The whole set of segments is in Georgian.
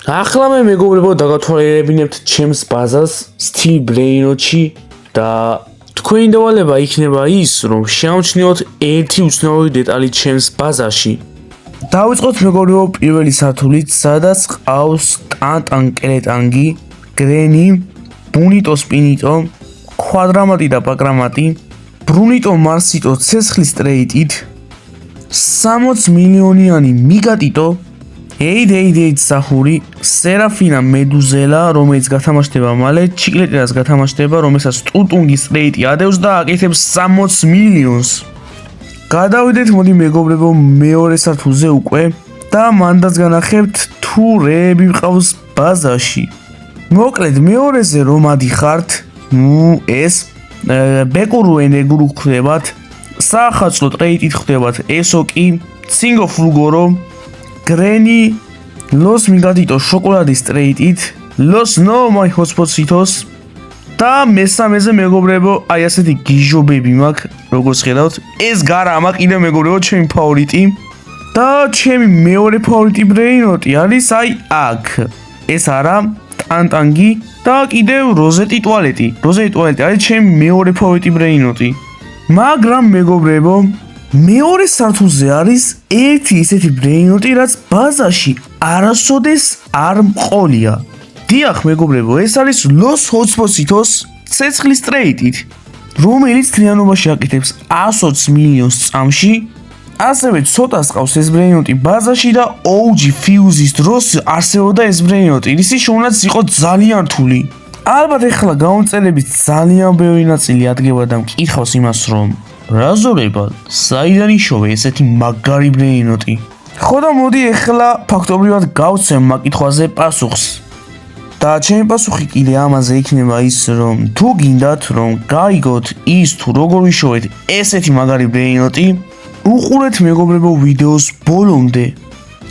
ახლა მე მეგობრებო დაგათვალიერებინებთ ჩემს ბაზას Steel Brainrot-ში და თქვენი დავალება იქნება ის, რომ შევამჩნიოთ ერთი უცნაური დეტალი ჩემს ბაზაში. დავიწყოთ მეგობრებო პირველი სართულით, სადაც ყავს ტანტანკელეტანგი, გრენი, ბუნიტო სპინიტო, კვადრამატი და პაკრამატი, ბრუნიტო მარსიტო ცეცხლის ტრეიტით, 60 მილიონიანი მიგატიტო, ეიდ სახური, სერაფინა მედუზელა, რომელიც გათამაშდება მალე, ჩიკლეტინას გათამაშდება, რომელსაც ტუტუნგის ტრეიტი ადევს და აკეთებს 60 მილიონს. გადავიდეთ მოდი მეგობრებო მეორე სართულზე უკვე და მანდაც განახებთ თუ რეები მყავს ბაზაში. მოკლედ მეორეზე რომ ადიხართ, ეს ბეკურუ ენეგურუ ხდებათ, საახალწლო ტრეიტით ხდებათ ესოკი, ცინგო ფულგორო, გრენი, ლოს მიგატიტო შოკოლადის ტრეიტით, ლოს ნო მაი ჰოსპოსიტოს და მესამეზე მეგობრებო აი ასეთი გიჟობები მაქვს, როგორც ხედავთ, ეს გარამა კიდე მეგობრებო ჩემი ფავორიტი და ჩემი მეორე ფავორიტი ბრეინოტი არის აი აქ. ეს არა ტანტანგი და კიდევ როზეტი ტუალეტი. როზეტი ტუალეტი არის ჩემი მეორე ფავორიტი ბრეინოტი. მაგრამ მეგობრებო მეორე სართულზე არის ერთი ისეთი ბრეინოტი, რაც ბაზაში არასოდეს არ მყოლია. დიახ მეგობრებო, ეს არის ლოს ჰოსპოსიტოს ცეცხლის ტრეიტით, რომელიც თლიანობაში აკეთებს 120 მილიონს წამში. ასევე ცოტას ყავს ეს ბრეინოტი ბაზაში და OG Fuse-ის დროს არსებობდა ეს ბრეინოტი, ისი შოვნაც იყო ძალიან რთული. ალბათ ეხლა გამომწერების ძალიან ბევრი ნაწილი ადგება და მკითხავს იმას, რომ რაზორება, საიდან იშოვე ესეთი მაგარი ბრეინოტი? ხო და მოდი ეხლა ფაქტობრივად გავცემ მაკითხვაზე პასუხს. და ჩემი პასუხი კიდე ამაზე იქნება ის, რომ თუ გინდათ რომ გაიგოთ ის თუ როგორ ვიშოვეთ ესეთი მაგარი ბრეინოტი, უყურეთ მეგობრებო ვიდეოს ბოლომდე.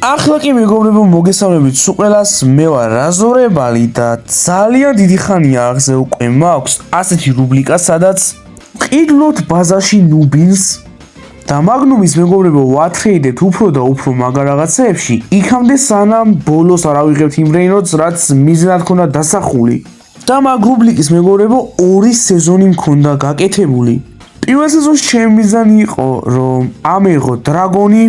ახლა კი მეგობრებო მოგესალმებით სულ ყველას, მე ვარ რაზორებალი და ძალიან დიდი ხანია აღზე უკვე მაქვს ასეთი რუბრიკა, სადაც ყიდლოთ ბაზაში ნუბინს და მაგნუმის მეგობრებო ვათრეიდეთ უფრო და უფრო მაგარ რაღაცეებში, იქამდე სანამ ბოლოს არ ავიღებთ იმ ბრეინოტს, რაც მიზნად ქონდა დასახული. და მაგ რუბრიკის მეგობრებო ორი სეზონი მქონდა გაკეთებული. პირველ სეზონში ჩემი მიზანი იყო რომ ამეღო დრაგონი,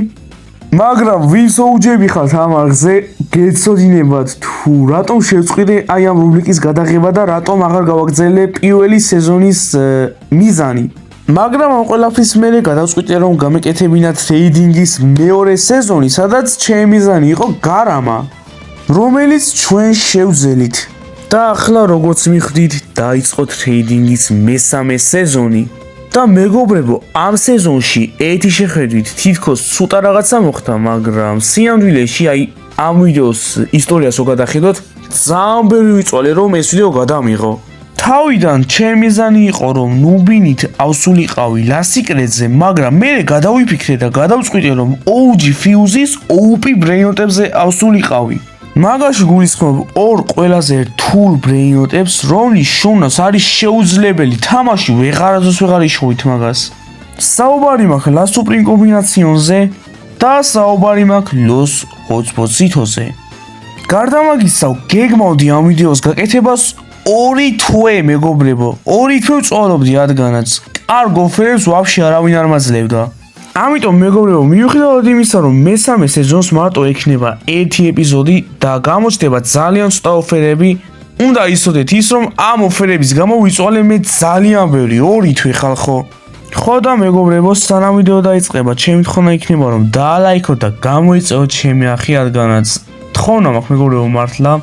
მაგრამ ვინც ოუჯები ხართ ამ არხზე, გეცოდინებათ თუ რატომ შევწყვიტე აი ამ რუბრიკის გადაღება და რატომ აღარ გავაგრძელე პირველი სეზონის მიზანი. მაგრამ ამ ყველაფრის მერე გადავწყვიტე რომ გამეკეთებინა ტრეიდინგის მეორე სეზონი, სადაც ჩემი მიზანი იყო გარამა, რომელიც ჩვენ შევძელით. და ახლა როგორც მიხვდით, დაიწყო ტრეიდინგის მესამე სეზონი. და მეგობრებო, ამ სეზონში ერთი შეხედვით თითქოს ცოტა რაღაცა მოხდა, მაგრამ სიამდვილეში აი ამ ვიდეოს ისტორიას რო გადახედოთ, ძალიან ბევრი ვიწვალე რომ ეს ვიდეო გადამიღო. თავიდან ჩემი მიზანი იყო რომ ნუბინით ავსულიყავი ლასიკრედზე, მაგრამ მე გადავიფიქრე და გადავწყვიტე რომ OG Fuse-ის OP ბრეინოტებზე ავსულიყავი. მაგაში გულისხმობ ორ ყველაზე რთულ ბრეინოტებს, რომლის შოვნაც არის შეუძლებელი, თამაში ვეღარასდროს ვეღარ იშოვით მაგას. საუბარი მაქვს La Supreme კომბინაციონზე და საუბარი მაქვს Los Hotspotitoზე. გარდა მაგისა, გეგმავდი ამ ვიდეოს გაკეთებას 2 თვე მეგობრებო, 2 თვე ვწვალობდი რადგანაც კარგ ოფერებს ვაფშე არავინ არ მაძლევდა. ამიტომ მეგობრებო, მიუხედავად იმისა, რომ მესამე სეზონს მარტო ექნება 1 ეპიზოდი და გამოჩნდება ძალიან ცოტა ოფერები, უნდა იცოდეთ ის, რომ ამ ოფერების გამო ვიწვალე მე ძალიან ბევრი 2 თვე ხალხო. ხო და მეგობრებო, სანამ ვიდეო დაიწყება, ჩემი თხოვნა იქნება რომ დაალაიქოთ და გამოიწევოთ ჩემი არხი, რადგანაც თხოვნა მაქვს მეგობრებო მართლა.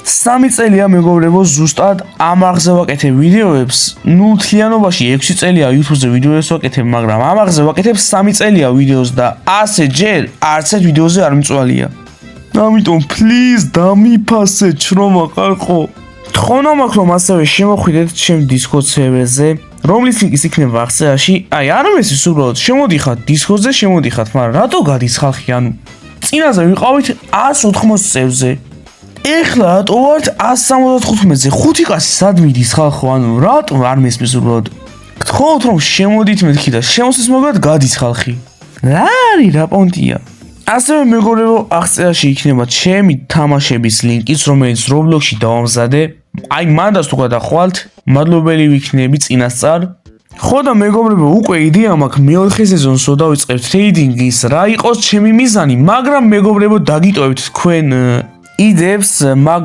3 წელია მეგობრებო ზუსტად ამ არხზე ვაკეთებ ვიდეოებს. ნუ თლიანობაში 6 წელია YouTube-ზე ვიდეოებს ვაკეთებ, მაგრამ ამ არხზე ვაკეთებ 3 წელია ვიდეოს და ასე ჯერ არც ერთ ვიდეოზე არ მწვალია. ამიტომ please დამიფასე ჩრომა ყარყო. თხოვნა მაქვს რომ ასევე შემოხვიდეთ ჩემ Discord server-ზე, რომლის ლინკი იქნება აღწერაში. აი არ მესმის უბრალოდ შემოდიხართ Discord-ზე, შემოდიხართ, მაგრამ რატო გადის ხალხი, ანუ წინაზე ვიყავით 180 წევზე. ეხლა რატო ვართ 175-ზე? 5 კაცი სად მიდის ხალხო, ანუ რატო არ მესმის უბრალოდ? გთხოვთ რომ შემოდით მეთქი და შემოსის მოგად გადის ხალხი. რა არის რა პონტია? ასევე მეგობრებო, აღწერაში იქნება ჩემი თამაშების ლინკიც, რომელიც Roblox-ში დავამზადე. აი, მანდას თუ გადახვალთ, მადლობელი ვიქნები წინასწარ. ხო და მეგობრებო, უკვე იდეა მაქვს მეოთხე სეზონსო დავიწყებთ ტრეიდინგის, რა იყოს ჩემი მიზანი, მაგრამ მეგობრებო, დაგიტოვებთ თქვენ იდეებს მაგ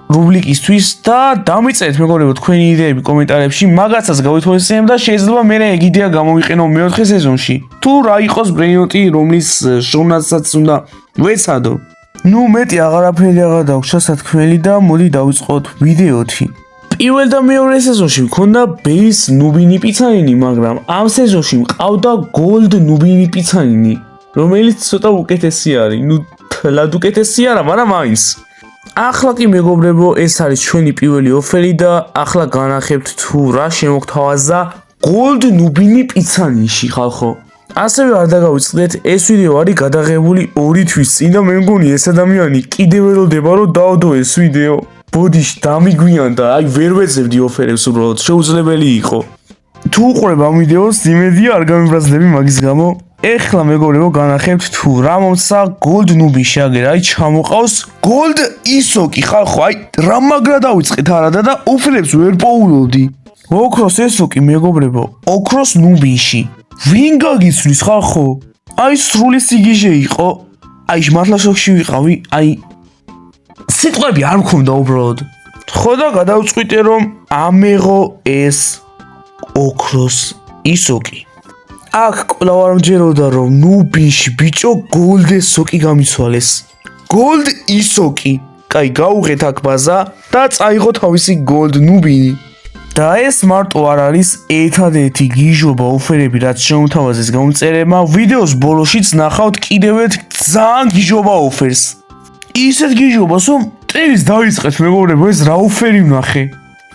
რუბრიკისთვის და დამიწერეთ მეგობრებო თქვენი იდეები კომენტარებში, მაგაცაც გავითვალისწინებ და შეიძლება მე ეგ იდეა გამოვიყენო მეოთხე სეზონში. თუ რა იყოს ბრეინოტი, რომლის შოვნაცაც უნდა ვეცადო. ნუ მეტი აღარაფერი აღარ დაგვჭა სათქმელი და მოდი დავიწყოთ ვიდეოთი. პირველ და მეორე სეზონში მქონდა ბეის ნუბინი პიცანინი, მაგრამ ამ სეზონში მყავდა გოლდ ნუბინი პიცანინი, რომელიც ცოტა უკეთესი არის. ნუ თლად უკეთესი არა, მაგრამ მაინც. ახლა კი მეგობრებო, ეს არის ჩვენი პირველი ოფერი და ახლა განახებთ თუ რა შემოგთავაზა გოლდ ნუბინი პიცანინში ხალხო. ასევე არ დაგავიწყდეთ, ეს ვიდეო არის გადაღებული 2 თვის წინ და მე მგონი ეს ადამიანი კიდევ ველოდება რომ დაოდო ეს ვიდეო. ბოდიში დამიგვიანდა, აი ვერ ვეძებდი ოფერებს უბრალოდ, შეუძლებელი იყო. თუ უყურებ ამ ვიდეოს, იმედია არ გამიბრაზდები მაგის გამო. ეხლა მეგობრებო, განახებთ თუ რა მომცა გოლდ ნუბიში აგერ, აი ჩამოყავს გოლდ ისოკი ხალხო, აი რა მაგრა დავიწყეთ არადა და ოფერებს ვერ პოულობდი. ოქროს ესოკი მეგობრებო, ოქროს ნუბიში. ვინ გაგიცვლის ხალხო? აი სრული სიგიჟე იყო. აი მართლა შოქში ვიყავი, აი სიტყვები არ მქონდა უბრალოდ. ხო და გადავწყვიტე რომ ამეღო ეს ოქროს ისოკი. აქ კვლავ არ მჯეროდა რომ ნუბიში ბიჭო გოლდ ესოკი გამიცვალეს. გოლდ ისოკი. კაი გაუღეთ აქ ბაზა და წაიღო თავისი გოლდ ნუბინი. და ეს მარტო არ არის ერთადერთი გიჟობა ოფერები, რაც შემოთავაზეს გამომწერებმა. ვიდეოს ბოლოშიც ნახავთ კიდევ ერთ ძალიან გიჟობა ოფერს. ისეთ გიჟობას რომ წელს დავიწყეთ მეგობრებო, ეს რა ოფერი ვნახე.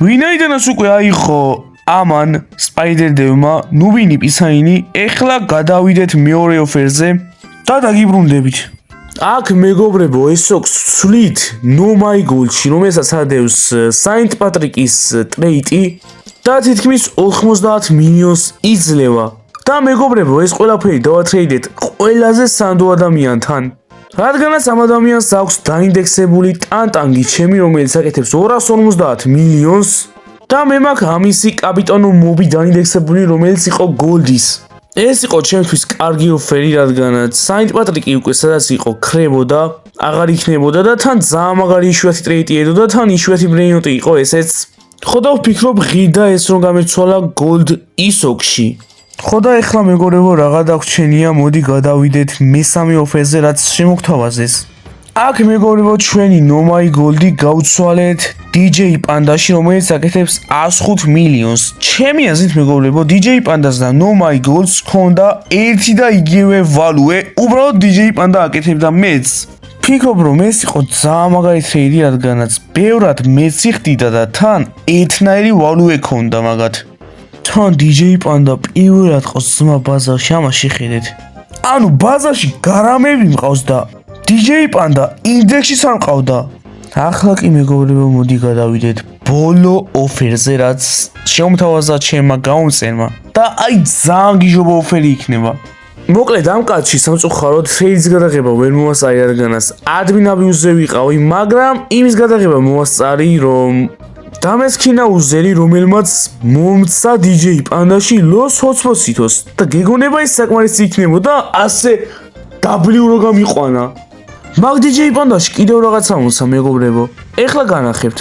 ვინაიდანაც უკვე აიღო ამან სპაიდერდევმა ნუბინი პიცანინი, ეხლა გადავიდეთ მეორე ოფერზე და დაგიბრუნდებით. აქ მეგობრებო, ესოქს ვცვლით ნომაიგოლში, რომელსაც ადევს საინტ პატრიკის ტრეიტი და თითქმის 90 მილიონს იძლევა. და მეგობრებო, ეს ყველაფერი დავატრეიდეთ ყველაზე სანდო ადამიანთან. რადგანაც ამ ადამიანს აქვს დაინდექსებული ტანტანგი ჩემი, რომელიც აკეთებს 250 მილიონს და მე მაქვს ამისი კაპიტანო მობი დაინდექსებული, რომელიც იყო გოლდის. ეს იყო ჩემთვის კარგი ოფერი, რადგანაც საინტ პატრიკი უკვე სადაც იყო ქრებოდა, აღარ იქნებოდა და თან ძალიან მაგარი იშვიათი ტრეიტი ედო და თან იშვიათი ბრეინოტი იყო ესეც. ხო და ვფიქრობ ღირდა ეს რომ გამეცვალა გოლდ ისოკში. ხო და ეხლა მეგობრებო, რაღა დაგვრჩენია, მოდი გადავიდეთ მესამე ოფერზე, რაც შემოგთავაზეს. აქ მეგობრებო, ჩვენი ნომაი გოლდი გავცვალეთ DJ პანდაში, რომელიც აკეთებს 105 მილიონს. ჩემი აზრით მეგობრებო, DJ პანდას და ნომაი გოლდს ჰქონდა ერთი და იგივე ვალუე, უბრალოდ DJ პანდა აკეთებდა მეც. ფიქრობ რომ ეს იყო ძალიან მაგარი ტრეიდი, რადგანაც ბევრად მეცი ხდიდა და თან ერთნაირი ვალუე ჰქონდა მაგათ. თან DJ პანდა პირველად ყავს ძმა ბაზარში, ამას შეხედეთ. ანუ ბაზარში გარამები მყავს და DJ პანდა ინდექსში არ მყავდა. ახლა კი მეგობრებო, მოდი გადავიდეთ ბოლო ოფერზე, რაც შემოთავაზა ჩემმა გამომწერმა და აი ძალიან გიჟობა ოფერი იქნება. მოკლედ ამ კაცში სამწუხაროდ ტრეიდის გადაღება ვერ მოასწარი, რადგანაც ადმინ აბიუზზე ვიყავი, მაგრამ იმის გადაღება მოასწარი, რომ დამესქინა უზერი, რომელმაც მომცა DJ პანდაში ლოს ჰოცპოსითოს და გეგონება ის საკმარისი იქნებოდა ასე W რო გამიყვანა. მაგ DJ პანდაში კიდევ რაღაცა მომცა მეგობრებო. ეხლა განახებთ.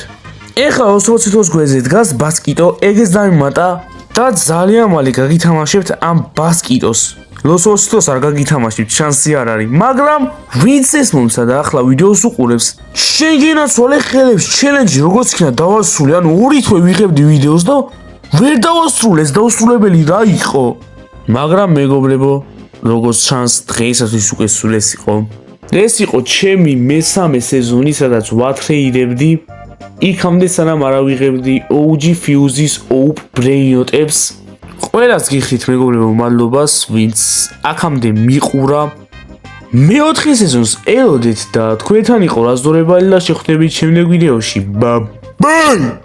ეხლა ოსოცითოს გვერდზე დგას ბასკიტო, ეგეც დამიმატა და ძალიან მალე გაგითამაშებთ ამ ბასკიტოს. ლოს ოსოცითოს არ გაგითამაშებთ, შანსი არ არის, მაგრამ ვინც ეს მომცა და ახლა ვიდეოს უყურებს, შენ გენაცვალე ხელებს ჩელენჯი როგორც იქნა დავასრულე, ანუ 2 თვე ვიღებდი ვიდეოს და ვერ დავასრულეს, დაუსრულებელი რა იყო. მაგრამ მეგობრებო, როგორც ჩანს დღეისათვის უკვე სულეს იყო. ეს იყო ჩემი მესამე სეზონი, სადაც ვათრეიდებდი იქამდე სანამ არ ავიღებდი OG Fuse-ის OP ბრეინოტებს. ყველას გიხდით მეგობრებო მადლობას, ვინც აქამდე მიყურა. მეოთხე სეზონს ელოდეთ და თქვენთან იყო რაზდორებალი და შეხვდებით შემდეგ ვიდეოში. ბაი!